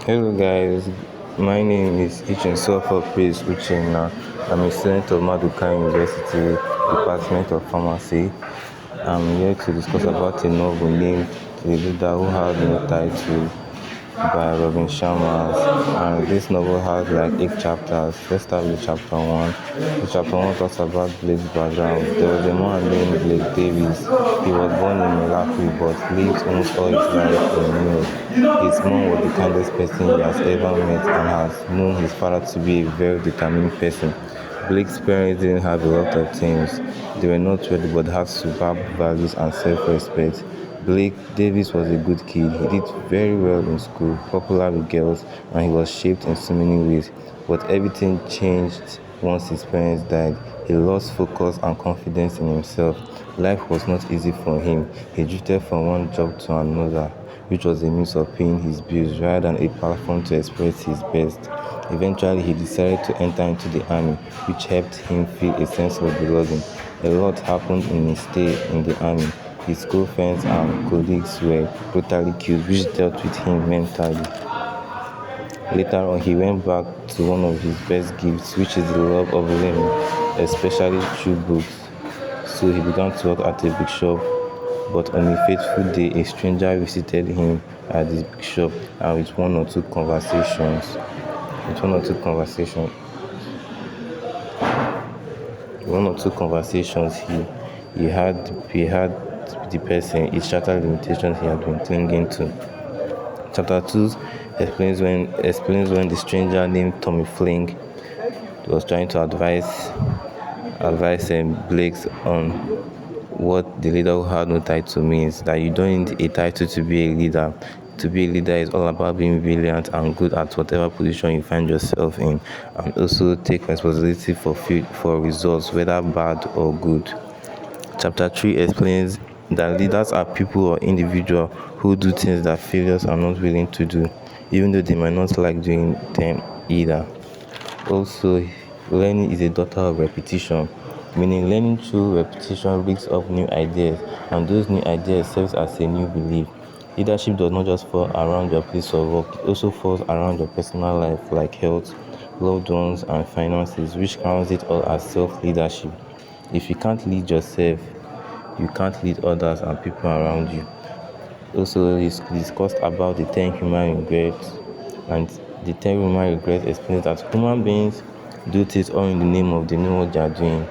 Hello guys, my name is Ich-nsofor Praise Uchenna. I'm a student of Maduka University, Department of Pharmacy. I'm here to discuss about a novel named The Leader Who Had No Title by Robin Sharma. And this novel has like 8 chapters. Let's start with chapter 1. So chapter 1 talks about Blake's background. There was a man named Blake Davis. He was born in Malawi but lived almost all his life in New York. His mom was the kindest person he has ever met and has known his father to be a very determined person. Blake's parents didn't have a lot of things. They were not wealthy but had superb values and self-respect. Blake Davis was a good kid. He did very well in school, popular with girls, and he was shaped in so many ways. But everything changed once his parents died. He lost focus and confidence in himself. Life was not easy for him. He drifted from one job to another, which was a means of paying his bills rather than a platform to express his best. Eventually, he decided to enter into the army, which helped him feel a sense of belonging. A lot happened in his stay in the army. His school friends and colleagues were brutally killed, which dealt with him mentally. Later on, he went back to one of his best gifts, which is the love of learning, especially through books. So he began to work at a bookshop, but on a fateful day, a stranger visited him at this bookshop, and with one or two conversations he had with the person, it shattered limitations he had been clinging to. Chapter 2 explains when the stranger named Tommy Flink was trying to advise Blake on what the leader who had no title means. That you don't need a title to be a leader. To be a leader is all about being brilliant and good at whatever position you find yourself in, and also take responsibility for results, whether bad or good. Chapter 3 explains that leaders are people or individuals who do things that failures are not willing to do, even though they might not like doing them either. Also, learning is a daughter of repetition, meaning learning through repetition brings up new ideas, and those new ideas serve as a new belief. Leadership does not just fall around your place of work, it also falls around your personal life, like health, loved ones, and finances, which counts it all as self-leadership. If you can't lead yourself, you can't lead others and people around you. Also, he discussed about the 10 human regrets, and the 10 human regrets explains that human beings do things all in the name of they know what they are doing,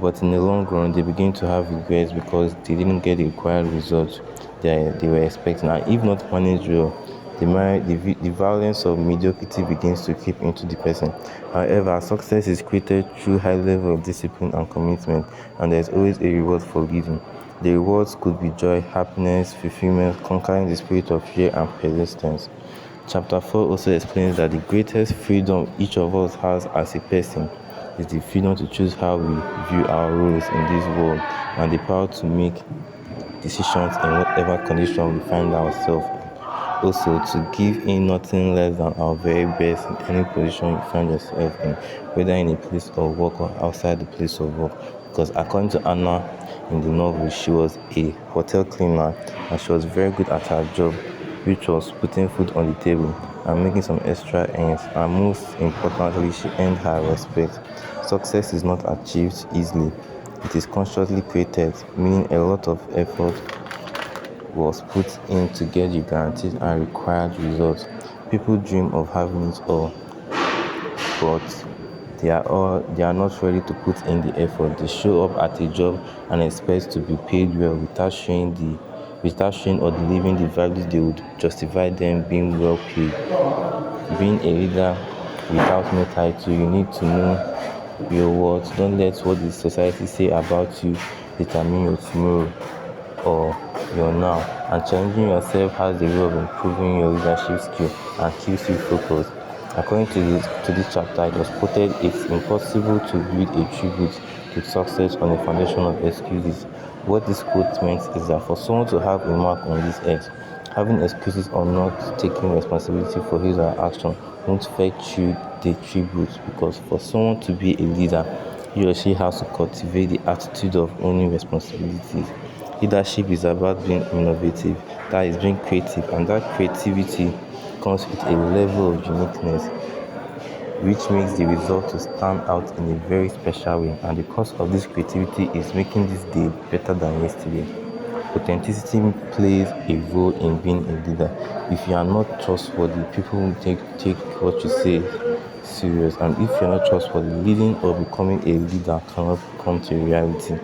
but in the long run, they begin to have regrets because they didn't get the required results they were expecting. And if not managed well, the violence of mediocrity begins to creep into the person. However, success is created through high level of discipline and commitment, and there is always a reward for leading. The rewards could be joy, happiness, fulfillment, conquering the spirit of fear and persistence. Chapter 4 also explains that the greatest freedom each of us has as a person is the freedom to choose how we view our roles in this world, and the power to make decisions in whatever condition we find ourselves in. Also, to give in nothing less than our very best in any position you find yourself in, whether in a place of work or outside the place of work. Because according to Anna in the novel, she was a hotel cleaner and she was very good at her job, which was putting food on the table and making some extra ends. And most importantly, she earned her respect. Success is not achieved easily. It is consciously created, meaning a lot of effort was put in to get you guaranteed and required results. People dream of having it all, but they are not ready to put in the effort. They show up at a job and expect to be paid well without showing or delivering the values they would justify them being well paid. Being a leader without no title, you need to know your worth. Don't let what the society say about you determine your tomorrow or your now. And challenging yourself has the way of improving your leadership skill and keeps you focused. According to this chapter, it was quoted, it's impossible to build a tribute to success on a foundation of excuses. What this quote meant is that for someone to have a mark on this earth, having excuses or not taking responsibility for his or her action won't fetch you the tribute, because for someone to be a leader, he or she has to cultivate the attitude of owning responsibilities. Leadership is about being innovative, that is being creative, and that creativity comes with a level of uniqueness which makes the result to stand out in a very special way, and the cause of this creativity is making this day better than yesterday. Authenticity plays a role in being a leader. If you are not trustworthy, people will take what you say serious, and if you're not trustworthy, leading or becoming a leader cannot come to reality.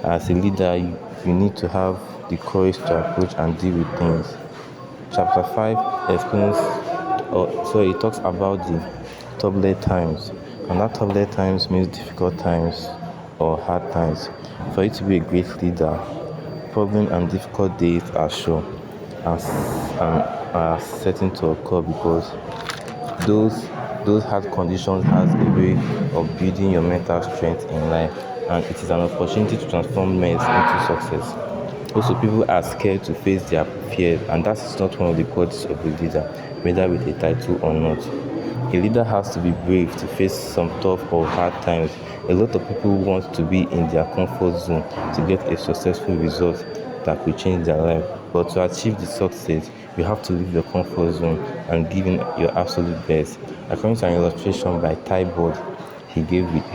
As a leader, you need to have the courage to approach and deal with things. Chapter 5 explains, it talks about the turbulent times, and that turbulent times means difficult times or hard times. For you to be a great leader, problem and difficult days are sure and are certain to occur, because those hard conditions has a way of building your mental strength in life, and it is an opportunity to transform mess into success. Also, people are scared to face their fears, and that is not one of the qualities of a leader, whether with a title or not. A leader has to be brave to face some tough or hard times. A lot of people want to be in their comfort zone to get a successful result that will change their life. But to achieve the success, you have to leave your comfort zone and give in your absolute best. According to an illustration by Ty Bod, he gave with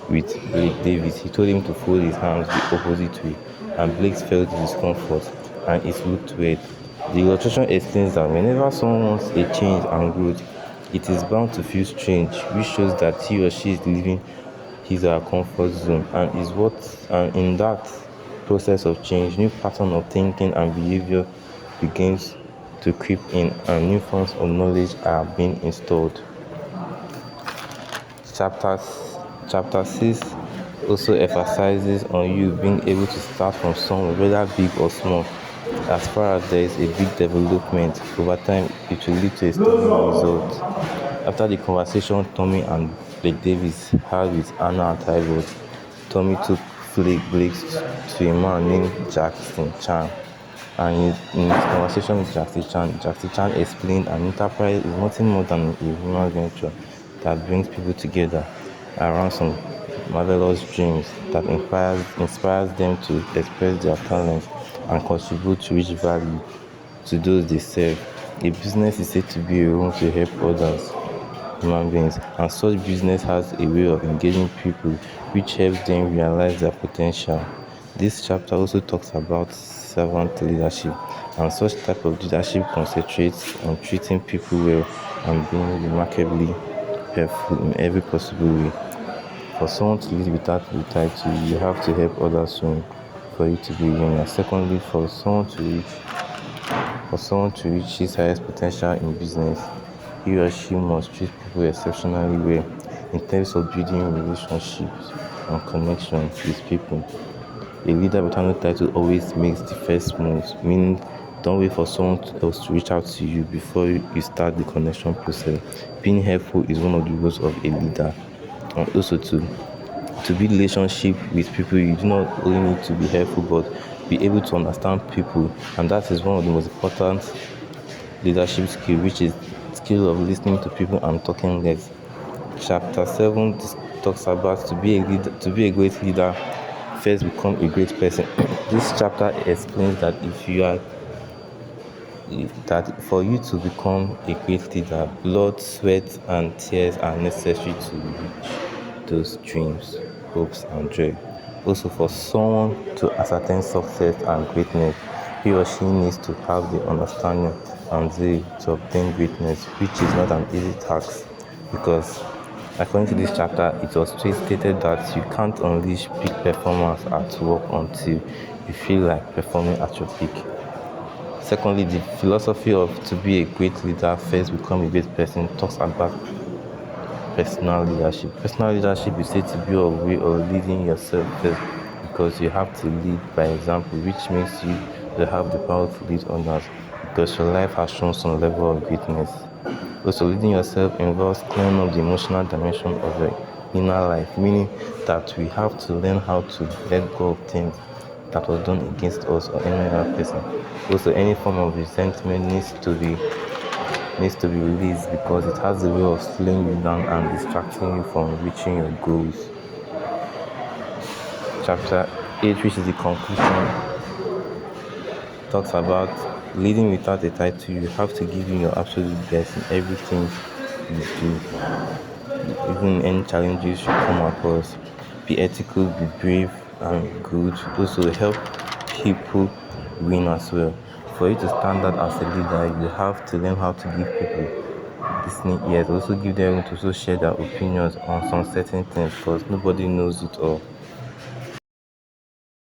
Blake Davis. He told him to fold his hands the opposite way, and Blake felt discomfort and it looked weird. The illustration explains that whenever someone wants a change and growth, it is bound to feel strange, which shows that he or she is leaving his or her comfort zone, and in that process of change, new pattern of thinking and behavior begins to creep in, and new forms of knowledge are being installed. Chapter Chapter 6 also emphasizes on you being able to start from somewhere, whether big or small. As far as there is a big development, over time it will lead to a stable result. After the conversation Tommy and Blake Davis had with Anna and Tyler, Tommy took Blake to a man named Jackson Chan. And in his conversation with Jackson Chan explained an enterprise is nothing more than a human venture that brings people together around some marvelous dreams that inspires them to express their talents and contribute to rich value to those they serve. A business is said to be a room to help others, human beings, and such business has a way of engaging people which helps them realize their potential. This chapter also talks about servant leadership, and such type of leadership concentrates on treating people well and being remarkably helpful in every possible way. For someone to lead without the title, you have to help others win for you to be a winner. Secondly, for someone to reach his highest potential in business, he or she must treat people exceptionally well in terms of building relationships and connections with people. A leader without no title always makes the first moves, meaning don't wait for someone else to reach out to you before you start the connection process. Being helpful is one of the roles of a leader. And also to build relationship with people, you do not only need to be helpful, but be able to understand people, and that is one of the most important leadership skill, which is skill of listening to people and talking less. Chapter 7 talks about to be a great leader, first become a great person. This chapter explains that if you are that for you to become a great leader, blood, sweat, and tears are necessary to reach those dreams, hopes, and joy. Also, for someone to ascertain success and greatness, he or she needs to have the understanding and zeal to obtain greatness, which is not an easy task, because according to this chapter, it was stated that you can't unleash peak performance at work until you feel like performing at your peak. Secondly, the philosophy of to be a great leader, first become a great person, talks about personal leadership. Personal leadership is said to be a way of leading yourself first, because you have to lead by example, which makes you to have the power to lead others, because your life has shown some level of greatness. Also, leading yourself involves clearing up the emotional dimension of your inner life, meaning that we have to learn how to let go of things that was done against us or any other person. Also, any form of resentment needs to be released, because it has a way of slowing you down and distracting you from reaching your goals. Chapter 8, which is the conclusion, talks about Leading without a title, you have to give in your absolute best in everything you do. Even any challenges you come across, be ethical, be brave, and good. Also help people win as well. For you to stand out as a leader, you have to learn how to give people listening ears. Also give them room to also share their opinions on some certain things because nobody knows it all.